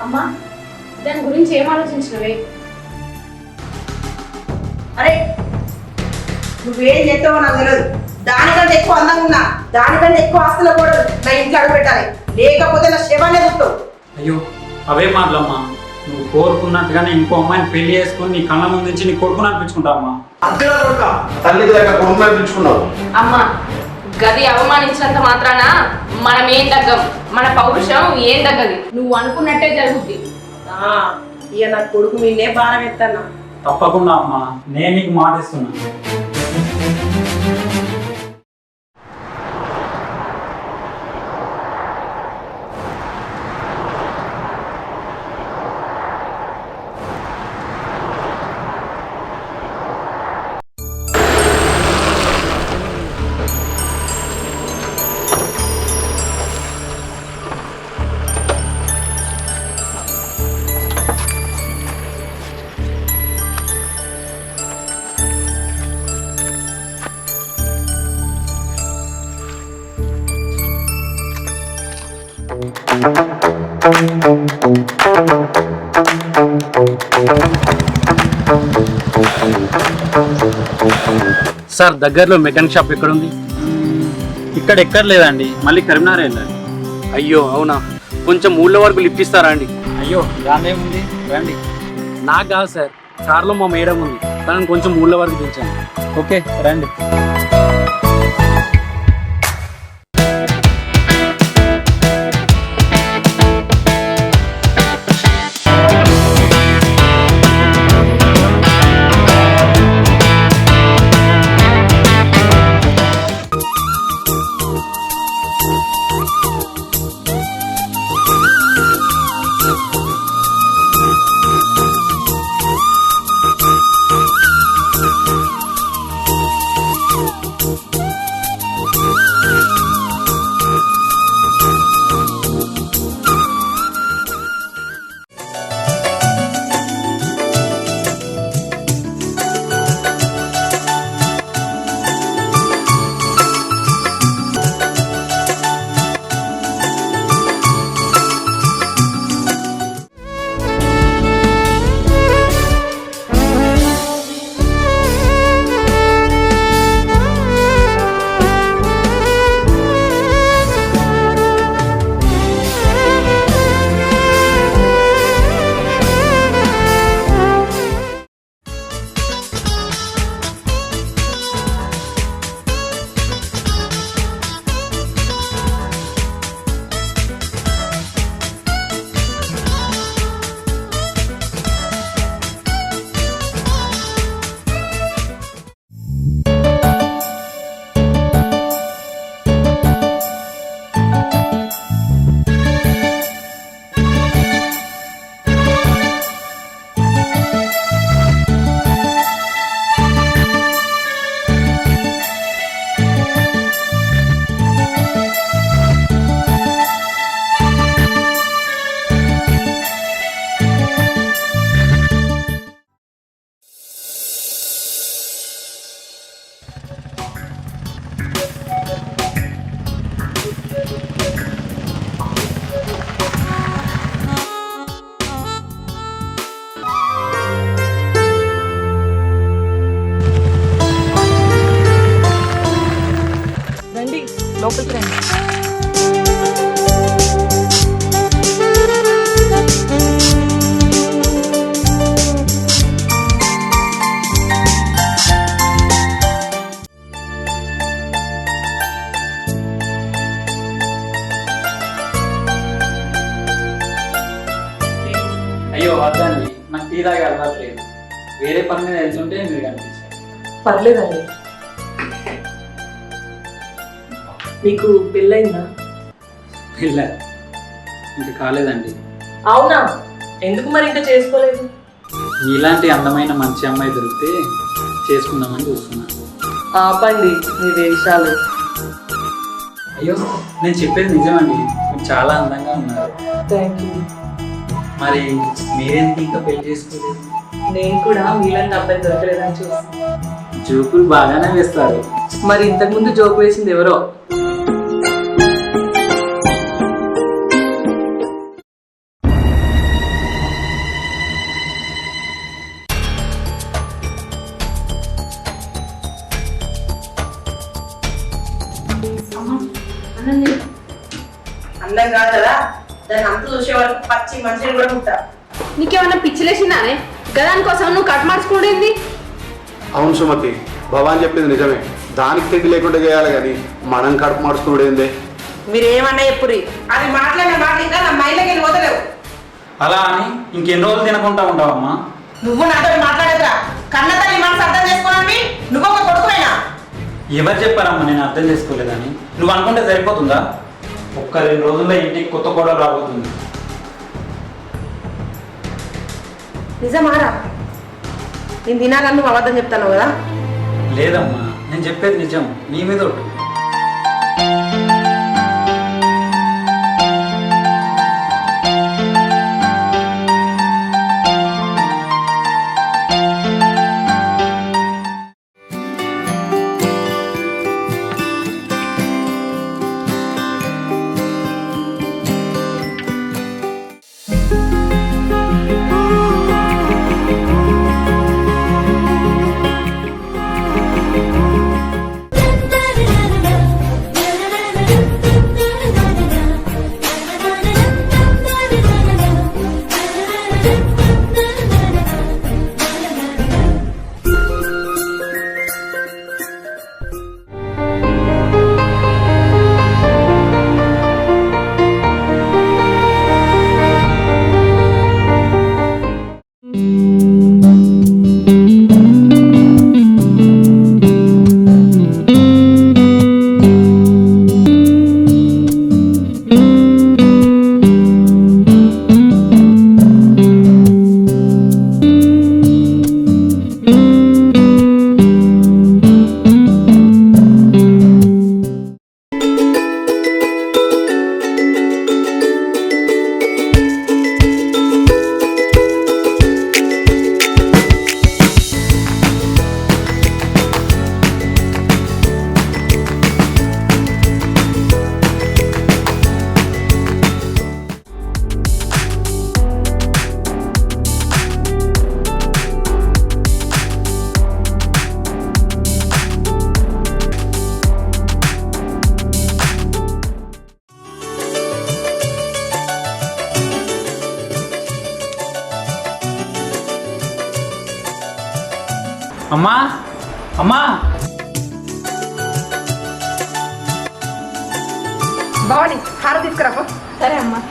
అమ్మా దాని గురించి ఏం ఆలోచించినవే? అరే నువ్వేం చేస్తావో నాకు తెలియదు. దానికంటే ఎక్కువ అందంగా ఉన్నా, దానికంటే ఎక్కువ ఆస్తులు కూడా నా ఇంట్లో అడుగు పెట్టాలి, లేకపోతే నా శవాన్ని ఎదుగుతావు. అయ్యో అవే మాటలమ్మా. నువ్వు కోరుకున్నట్టుగానే ఇంకో అమ్మాయిని పెళ్లి చేసుకుని నీ కళ్ళ ముందు నుంచి నీ కొడుకుని అనిపించుకుంటావమ్మా. తల్లి దగ్గర కొడుకుని అనిపించుకున్నావు. అమ్మా గది అవమానించినంత మాత్రాన మనం ఏం తగ్గం, మన పౌరుషం ఏం తగ్గది. నువ్వు అనుకున్నట్టే జరుగుద్ది. ఇక నా కొడుకు మీనే భారం ఎత్తన్నా. తప్పకుండా అమ్మా, నేను నీకు మాటిస్తున్నా. సార్ దగ్గరలో మెకానిక్ షాప్ ఎక్కడుంది? ఇక్కడ ఎక్కడ లేదండి, మళ్ళీ కరీంనగర్ వెళ్ళాలి. అయ్యో అవునా, కొంచెం ఊళ్ళో వరకు లిఫ్ట్ ఇస్తారా అండి? అయ్యో దాన్నేముంది, రండి. నాకు కాదు సార్, కార్లో మా మేడం ఉంది, తనని కొంచెం ఊళ్ళో వరకు దించాను. ఓకే రండి. లోపలికి రండి. అయ్యో వద్దండి, నాకు టీ తాగి అలవాట్లేదు. వేరే పని మీద వెళ్తుంటే మీరు కనిపించారు. పర్లేదండి. మీకు పెళ్ళైందా? పిల్ల ఇంకా కాలేదండి. అవునా, ఎందుకు మరి ఇంకా చేసుకోలేదు? ఇలాంటి అందమైన మంచి అమ్మాయి దొరికితే చేసుకుందామని చూస్తున్నా. ఆపండి మీ వేషాలు. అయ్యో నేను చెప్పేది నిజమండి, మీరు చాలా అందంగా ఉన్నారు. Thank you. మరి మీరేంటి ఇంకా పెళ్లి చేసుకోలేదు? నేను కూడా మీలాంటి అబ్బాయి దొరకలేదని చూస్తాను. జోకులు బాగానే వేస్తారు. మరి ఇంతకుముందు జోక్ వేసింది ఎవరో? అందం కాదు కదా, దాన్ని అంత చూసే వరకు పచ్చి మనిషిని కూడా ఉంటా. నీకేమన్నా పిచ్చిలేసిందానే గదానికోసం నువ్వు కట్ మార్చుకుంటేంది? అవును సుమతి, భవాన్ చెప్పింది నిజమే. దానికి తిండి లేకుండా చేయాలి కానీ మనం కడుపు మార్చుకునేదే. మీరేమన్నా ఎప్పుడు అది మాట్లాడిన మాట ఇంకా నా మైండ్లోకి వెళ్ళి పోతలేవు. అలా అని ఇంకెన్ని రోజులు తినకుండా ఉంటావమ్మా? నువ్వు నాతో మాట్లాడదురా. కన్న తల్లి మనసు అర్థం చేసుకోవాలని నువ్వు ఒక కొడుకువైనా. ఎవరు చెప్పారమ్మా నేను అర్థం చేసుకోలేదని? నువ్వు అనుకుంటే సరిపోతుందా? ఒక్క 2 రోజుల్లో ఇంటికి కొత్త కోడలు రాబోతుంది. నిజమారా? నేను తినాలని నువ్వు అబద్ధం చెప్తాను కదా? లేదమ్మా, నేను చెప్పేది నిజం. నీ మీద ఒట్టు. అమ్మా, అమ్మా, భవాని హార తీసుకురాపో. సరే అమ్మా.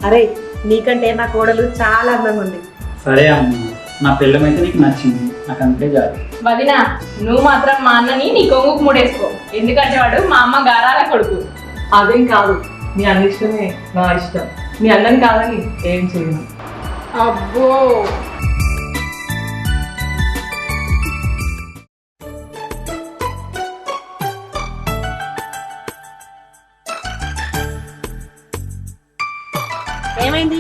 అరే, నీకంటే నా కోడలు చాలా అందంగా ఉంది. సరే అమ్మా, నా పిల్లమైతే నీకు నచ్చింది, నాకు అంతే చాలు. వదినా, నువ్వు మాత్రం మా అన్నని నీ కొంగుకు ముడేసుకో. ఎందుకంటే వాడు మా అమ్మ గారాల కొడుకు. అదేం కాదు, నీ అన్న ఇష్టమే నా ఇష్టం. నీ అన్నం కాదని ఏం చేయను. అబ్బో, ఏమైంది?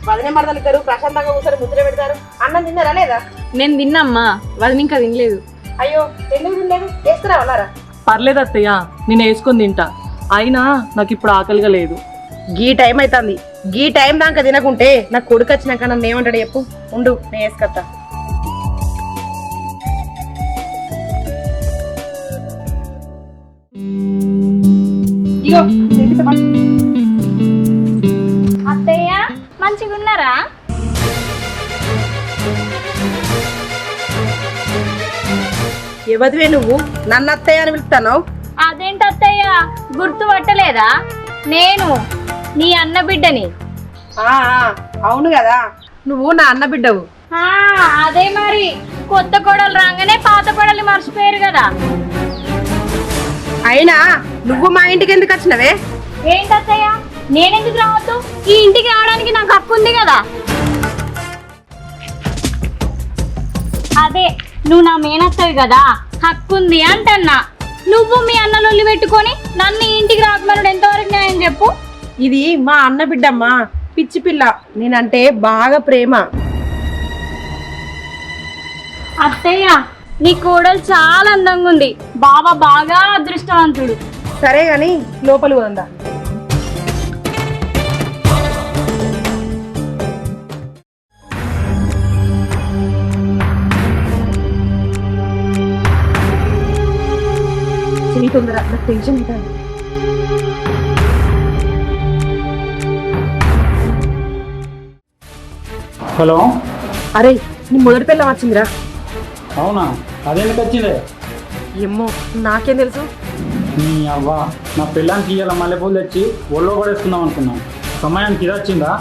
వదిన మరదలు ఇద్దరు ప్రశాంతంగా కూర్చొని ముద్ర పెడతారు. అన్నం తిన్నారా లేదా? నేను తిన్నమ్మా, వదిన ఇంకా తినలేదు. అయ్యో, ఎందుకు తినలేదు? వేసుకురా వాళ్ళారా? పర్లేదు అత్తయ్య, నేను వేసుకొని తింటా. అయినా నాకు ఇప్పుడు ఆకలిగా లేదు. గీ టైం అవుతుంది. గీ టైం దాకా తినకుంటే నా కొడుకు వచ్చినాక నన్ను ఏమంటాడు చెప్పు. ఉండు, నేను వేసుకొస్తా. ఇగో అత్తయ్య మంచిగా ఉన్నారా? ఎవరివే నువ్వు? నన్ను అత్తయ్య అని పిలుస్తాను. అదేంటి అత్తయ్య, గుర్తు పట్టలేదా? నేను నీ అన్న బిడ్డని. అవును కదా, నువ్వు నా అన్న బిడ్డవు. అదే మరి, కొత్త కోడలు రాగానే పాత కోడలు మర్చిపోయారు కదా. అయినా నువ్వు మా ఇంటికి ఎందుకు వచ్చినవే? ఏంటత్తయ్య, నేనెందుకు రావద్దు? ఈ ఇంటికి రావడానికి నాకు హక్కు ఉంది కదా. అదే, నువ్వు నా మేనత్తవి కదా, హక్కుంది అంటన్నా. నువ్వు మీ అన్న లొల్లి పెట్టుకొని నన్ను ఈ ఇంటికి రాకమనుడు ఎంతవరకు న్యాయం చెప్పు? ఇది మా అన్న బిడ్డమ్మా, పిచ్చి పిల్ల. నేనంటే బాగా ప్రేమ. అత్తయ్య నీ కోడలు చాలా అందంగా ఉంది. బావ బాగా అదృష్టవంతుడు. సరే గాని లోపల పోందా. చెయ్యి తొందర, నాకు టెన్షన్ అవుతాను. హలో. అరే నీ మొదటి పిల్ల వచ్చిందిరా. అవునా? అదేందుకు వచ్చిందే? ఏమో నాకేం తెలుసు. నీ అవ్వ, నా పిల్లానికి ఇయ్యాల మల్లెపూలు తెచ్చి ఒళ్ళో పడేసుకుందాం అనుకున్నాను. సమయానికి ఇది వచ్చిందా?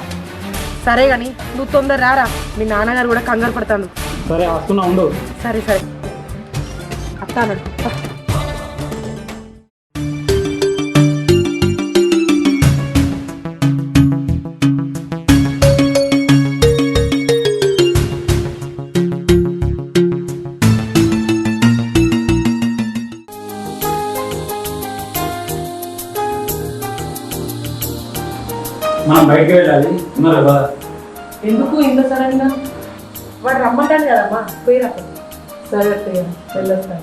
సరే గాని నువ్వు తొందర రారా, మీ నాన్నగారు కూడా కంగారు పడతాను. సరే వస్తున్నా, ఉండు. సరే సరే అత్తాను. మనం బయటకు వెళ్ళాలి. ఉన్నారు కదా? ఎందుకు ఇంత సడన్ గా? వాడు రమ్మంటాను కదమ్మా, పోయిరా. సరే అత్తయ్య, వెళ్ళొస్తాను.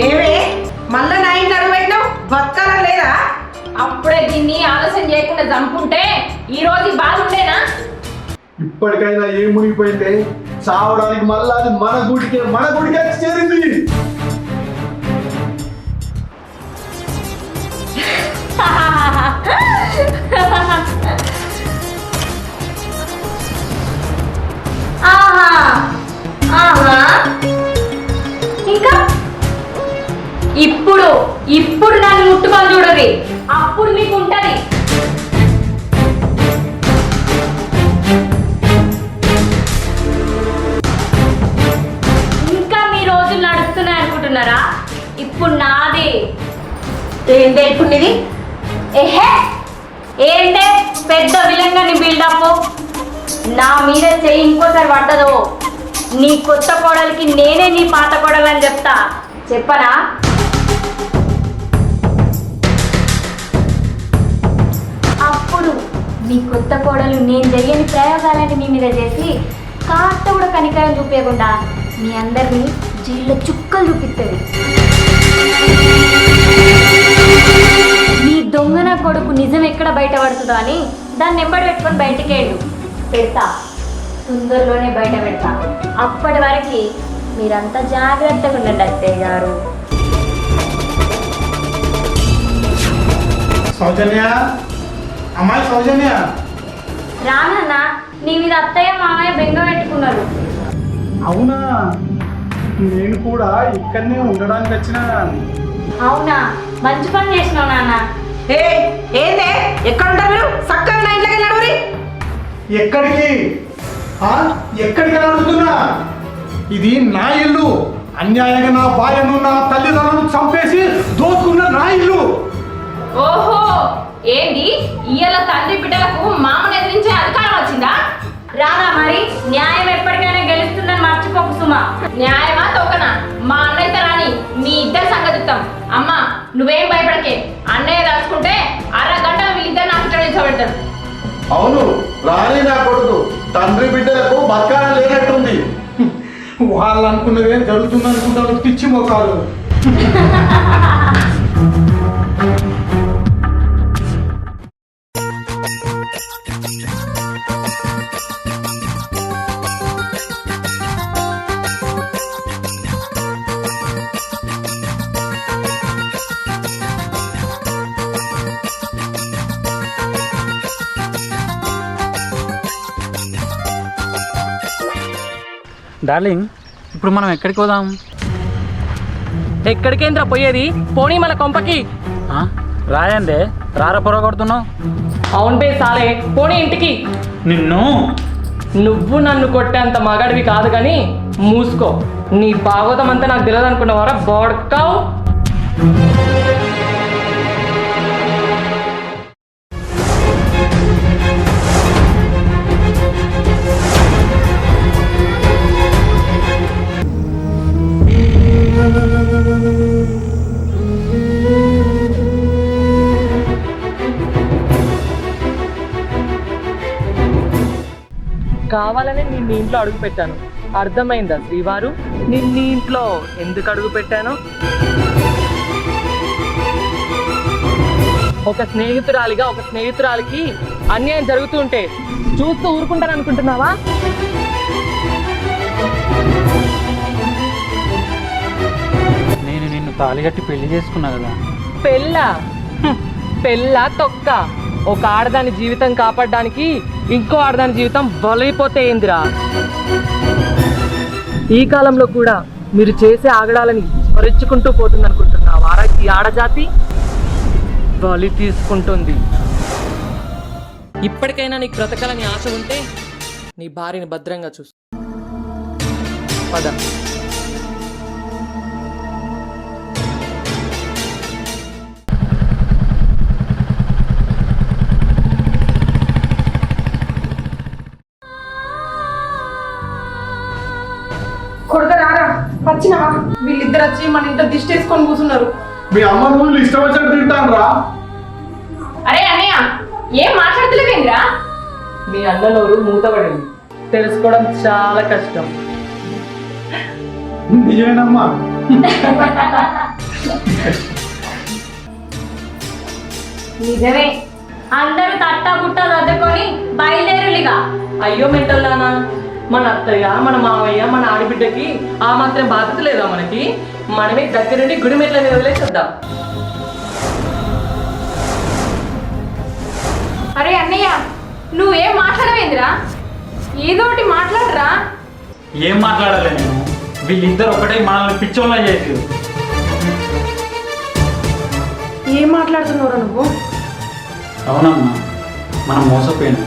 ఏమే మళ్ళా నా ఇంట్లో అడుగు పెట్టినావు, బతకాలని లేదా? అప్పుడే దీన్ని ఆలస్యం చేయకుండా చంపుంటే ఈ రోజు బాగుండేనా? ఇప్పటికైనా ఏం మునిగిపోయింది? చావడానికి మళ్ళా అది మన గుడికే వచ్చి చేరింది. ఆహా ఆహా ఇంకా ఇప్పుడు ఇప్పుడు నన్ను ముట్టుకొని చూడది, అప్పుడు మీకు ఉంటది. ఇంకా మీ రోజులు నడుస్తున్నాయి అనుకుంటున్నారా? ఇప్పుడు నాది. ఏంటే ఇప్పుడు నీది? ఏహే ఏంటే పెద్ద విలంగా నీ బిల్డప్. నా మీద చెయ్యి ఇంకోసారి పడ్డదో నీ కొత్త కోడలికి నేనే నీ పాత కోడలని చెప్తా. చెప్పనా? అప్పుడు నీ కొత్త కోడలు నేను చెయ్యని ప్రయోగాలని మీ మీద చేసి కాస్త కూడా కనికరం చూపించకుండా మీ అందరినీ జైల్లో చుక్కలు చూపిస్తుంది. నీ దొంగన కొడుకు నిజం ఎక్కడ బయటపడుతుందో అని దాన్ని ఎంబడి పెట్టుకొని బయటికి పెడతా. తొందరలోనే బయట పెడతా. అప్పటి వరకు మీరంతా జాగ్రత్తగా ఉండండి అత్తయ్య గారు. సౌజన్య, అమ్మాయి సౌజన్య. రానన్న, నీ మీద అత్తయ్య మామయ్య బెంగ పెట్టుకున్నారు. అవునా? నేను కూడా ఇక్కడనే ఉండడానికి వచ్చిన. అవునా? మంచి పని చేసినావు నాన్న. ఏందే ఎక్కడ ఉంటారు మీరు? చక్కగా నా ఇంట్లోకి వెళ్ళాడు. ఎక్కడికి? ఎక్కడికి అడుగుతున్నా? ఇది నా ఇల్లు. అన్యాయంగా నా భార్యను నా తల్లిదండ్రులను చంపేసి దోచుకున్న నా ఇల్లు. ఓహో, ఏంది ఇయ్యాల తండ్రి బిడ్డలకు మామను ఎదిరించే అధికారం వచ్చిందా? రానా మరి? న్యాయం ఎప్పటికైనా గెలుస్తుందని మర్చిపోకు సుమా. న్యాయమా తోకనా? మా అన్నయ్య రాని మీ ఇద్దరు సంగతిస్తాం. అమ్మా నువ్వేం భయపడకే. అన్నయ్య దాచుకుంటే అరగంట వీళ్ళిద్దరు నాకు ఇక్కడ నిల్చోబెడతారు. అవును, రాని నా కొడుకు తండ్రి బిడ్డలకు బతకాలం లేనట్టుంది. వాళ్ళు అనుకున్నదేం జరుగుతుంది అనుకుంటారు, పిచ్చి మోకాలు. డార్లింగ్, ఇప్పుడు మనం ఎక్కడికి పోదాం? ఎక్కడికేంద్రా పోయేది? పోనీ మన కొంపకి. రాయందే, రారా పొరగొడుతున్నావు. అవును బే సాలే, పోనీ ఇంటికి. నిన్ను నువ్వు నన్ను కొట్టేంత మగాడివి కాదు కానీ మూసుకో. నీ భాగవతం అంతా నాకు తెలియదు అనుకున్నావారా బోడకావు? కావాలని నేను ఇంట్లో అడుగు పెట్టాను. అర్థమైందా శ్రీవారు? నేను నీ ఇంట్లో ఎందుకు అడుగు పెట్టాను? ఒక స్నేహితురాలికి అన్యాయం జరుగుతూ ఉంటే చూస్తూ ఊరుకుంటాను అనుకుంటున్నావా? నేను నిన్ను తాళిగట్టి పెళ్లి చేసుకున్నా కదా. పెళ్ళ తొక్క. ఒక ఆడదాని జీవితం కాపాడడానికి ఇంకో ఆడదాని జీవితం బలైపోతే ఏందిరా? ఈ కాలంలో కూడా మీరు చేసే ఆగడాలని స్మరించుకుంటూ పోతుంది అనుకుంటున్నావా? ఈ ఆడజాతి బలి తీసుకుంటుంది. ఇప్పటికైనా నీకు బ్రతకాలని ఆశ ఉంటే నీ భార్యని భద్రంగా చూసు. పద. కొడుక రారా, వచ్చినావా? వీళ్ళిద్దరు వచ్చి మన ఇంట్లో దిష్టి వేసుకొని కూర్చున్నారు. మీ అమ్మ నువ్వు ఇష్టం వచ్చినట్టు తింటాను రా. అరే అన్నయ్య, ఏం మాట్లాడతలేవేంద్రా? మీ అన్న నోరు మూతపడింది, తెలుసుకోవడం చాలా కష్టం. నిజమేనమ్మా. నిజమే. అందరూ తట్టా బుట్ట సర్దుకొని బయలుదేరులిగా. అయ్యో మెంటల్లానా, మన అత్తయ్య, మన మావయ్య, మన ఆడబిడ్డకి ఆ మాత్రం బాధ్యత లేదా మనకి? మనమే దగ్గరుండి గుడి మెట్ల మీద వదిలేసేద్దాం. అరే అన్నయ్య, నువ్వేం మాట్లాడవేంద్రా? ఏదోటి మాట్లాడరా. ఏం మాట్లాడాలి నేను? వీళ్ళిద్దరు ఒకటే మనల్ని పిచ్చోళ్ళ చేసి. ఏం మాట్లాడుతున్నావురా నువ్వు? అవునమ్మా, మనం మోసపోయినా.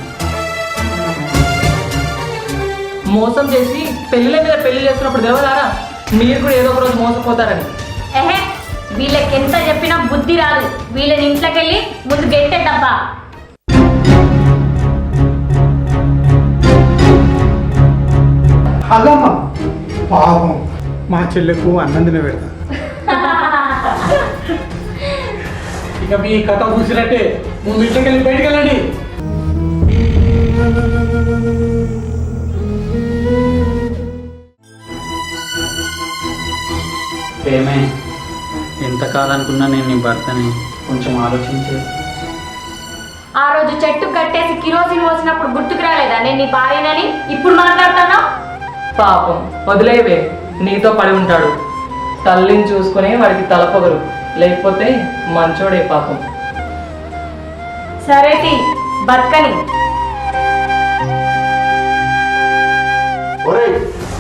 మోసం చేసి పెళ్లిల మీద పెళ్లి చేస్తున్నప్పుడు తెలియదారా మీరు కూడా ఏదో ఒక రోజు మోసపోతారని? ఏహే, వీళ్ళకి ఎంత చెప్పినా బుద్ధి రాదు. వీళ్ళని ఇంట్లోకి వెళ్ళి ముందు గెట్టే తప్ప. అదమ్మా పాపం, మా చెల్లెకు అన్నం తిన పెడతా. ఇక మీ కథ కూసినట్టే, ముందు ఇంట్లోకి వెళ్ళి బయటికి వెళ్ళండి. ఏమే, ఎంత కాదనుకున్నా నేను నీ భర్తని, కొంచెం ఆలోచించే. ఆ రోజు చెట్టు కట్టేసి కిరోసిన్ పోసినప్పుడు గుర్తుకు రాలేదా నేను నీ భార్యనని? ఇప్పుడు మాట్లాడతాను. పాపం వదిలేవే, నీతో పడి ఉంటాడు. తల్లిని చూసుకుని వాడికి తలపొగరు, లేకపోతే మంచోడే పాపం. సరేటి బతకని. ఒరే,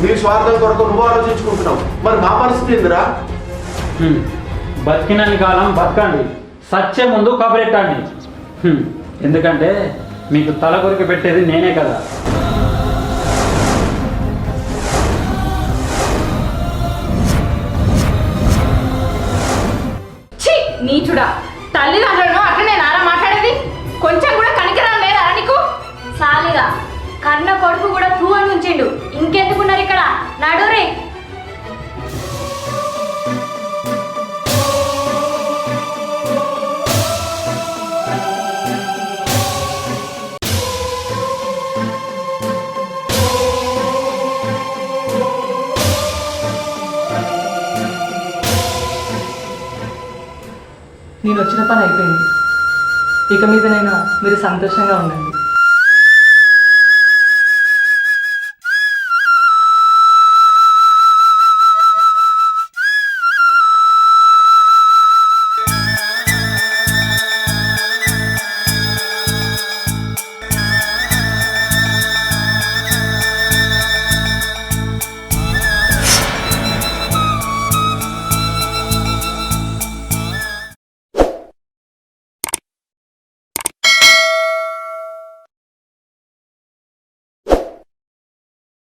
నీ స్వార్థం కొరకు నువ్వు ఆలోచించుకుంటున్నావు, మరి మా పరిస్థితి ఏందిరా? బతికినన్ని కాలం బతకండి, సత్యం ముందు కబరెట్టండి. ఎందుకంటే మీకు తల కొరికి పెట్టేది నేనే కదా. ఛీ, నీచుడా! తల్లిదండ్రులను అట్లనే నారా మాట్లాడేది? కొంచెం కూడా కనికరం లేదా నీకు? సాలిగా కన్న కొడుకు కూడా తూ అని ఉంచిండు. ఇంకెందుకున్నారు ఇక్కడ? నడురే. నేను వచ్చిన పని అయిపోయింది. ఇక మీదనైనా మీరు సంతోషంగా ఉండండి.